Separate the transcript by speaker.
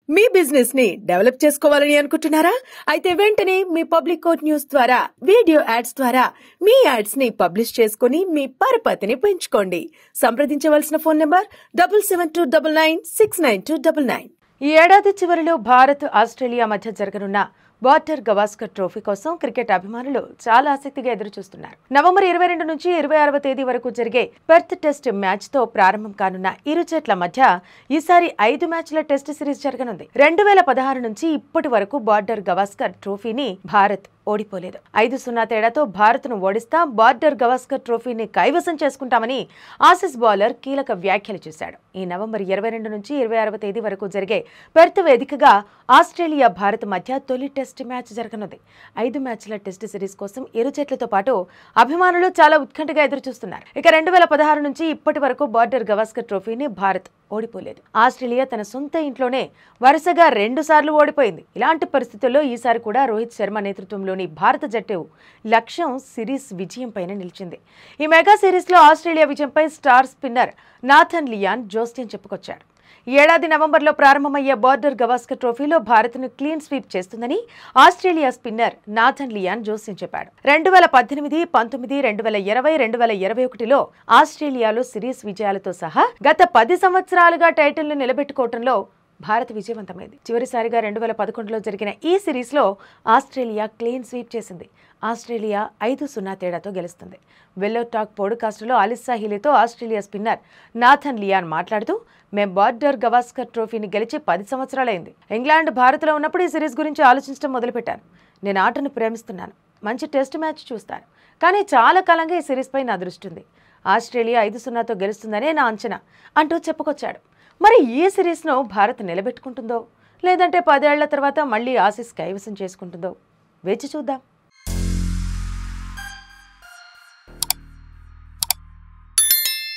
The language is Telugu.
Speaker 1: మీ బిజినెస్ ని డెవలప్ చేసుకోవాలని అనుకుంటున్నారా? అయితే వెంటనే మీ పబ్లిక్ కోట్ న్యూస్ ద్వారా వీడియో యాడ్స్ ద్వారా మీ యాడ్స్ ని పబ్లిష్ చేసుకుని మీ పరపతిని పెంచుకోండి. సంప్రదించవలసిన ఫోన్ నంబర్ 7729969299.
Speaker 2: ఈ ఏడాది చివరిలో భారత్ ఆస్ట్రేలియా మధ్య జరగనున్న బార్డర్ గవాస్కర్ ట్రోఫీ కోసం క్రికెట్ అభిమానులు చాలా ఆసక్తిగా ఎదురుచూస్తున్నారు. నవంబర్ 22 నుంచి 26వ తేదీ వరకు జరిగే పెర్త్ టెస్ట్ మ్యాచ్ తో ప్రారంభం కానున్న ఇరు జట్ల మధ్య ఈసారి 5 మ్యాచ్ల టెస్ట్ సిరీస్ జరగనుంది. 2016 నుంచి ఇప్పటి వరకు బార్డర్ గవాస్కర్ ట్రోఫీని భారత్ ఓడిపోలేదు. 5-0 తేడాతో భారత్ను ఓడిస్తా బార్డర్ గవాస్కర్ ట్రోఫీని కైవసం చేసుకుంటామని ఆసీస్ బౌలర్ కీలక వ్యాఖ్యలు చేశాడు. ఈ నవంబర్ 22 నుంచి 26వ తేదీ వరకు జరిగే పెర్త్ వేదికగా ఆస్ట్రేలియా భారత్ మధ్య తొలి టెస్ట్ మ్యాచ్ జరగనుంది. 5 మ్యాచ్ల టెస్ట్ సిరీస్ కోసం ఇరు జట్లతో పాటు అభిమానులు చాలా ఉత్కంఠగా ఎదురుచూస్తున్నారు. ఇక 2016 నుంచి ఇప్పటి వరకు బార్డర్ గవాస్కర్ ట్రోఫీని భారత్ ఓడిపోలేదు. ఆస్ట్రేలియా తన సొంత ఇంట్లోనే వరుసగా 2 సార్లు ఓడిపోయింది. ఇలాంటి పరిస్థితుల్లో ఈసారి కూడా రోహిత్ శర్మ నేతృత్వంలోని భారత జట్టు లక్ష్యం సిరీస్ విజయంపైనే నిలిచింది. ఈ మెగా సిరీస్లో ఆస్ట్రేలియా విజయంపై స్టార్ స్పిన్నర్ నాథన్ లియాన్ జోస్యం చెప్పుకొచ్చాడు. ఈ ఏడాది నవంబర్లో ప్రారంభమయ్యే బార్డర్ గవాస్కర్ ట్రోఫీలో భారత్ను క్లీన్ స్వీప్ చేస్తుందని ఆస్ట్రేలియా స్పిన్నర్ నాథన్ లియాన్ జోస్యం చెప్పాడు. 2018, 19, 2020, 2021లో ఆస్ట్రేలియాలో సిరీస్ విజయాలతో సహా గత 10 సంవత్సరాలుగా టైటిల్ను నిలబెట్టుకోవడంలో భారత్ విజయవంతమైంది. చివరిసారిగా 2011లో జరిగిన ఈ సిరీస్లో ఆస్ట్రేలియా క్లీన్ స్వీప్ చేసింది. ఆస్ట్రేలియా 5-0 తేడాతో గెలుస్తుంది. వెల్లో టాక్ పోడ్కాస్టులో అలిస్సా హీలీతో ఆస్ట్రేలియా స్పిన్నర్ నాథన్ లియాన్ మాట్లాడుతూ, మేం బార్డర్ గవాస్కర్ ట్రోఫీని గెలిచి 10 సంవత్సరాలైంది. ఇంగ్లాండ్ భారత్లో ఉన్నప్పుడు ఈ సిరీస్ గురించి ఆలోచించడం మొదలుపెట్టాను. నేను ఆటను ప్రేమిస్తున్నాను, మంచి టెస్ట్ మ్యాచ్ చూస్తాను, కానీ చాలా కాలంగా ఈ సిరీస్పై నా దృష్టి ఉంది. ఆస్ట్రేలియా 5-0తో గెలుస్తుందనే నా అంచనా అంటూ చెప్పుకొచ్చాడు. మరి ఈ సిరీస్ను భారత్ నిలబెట్టుకుంటుందో లేదంటే 10 ఏళ్ల తర్వాత మళ్లీ ఆసీస్ కైవసం చేసుకుంటుందో వేచి చూద్దాం.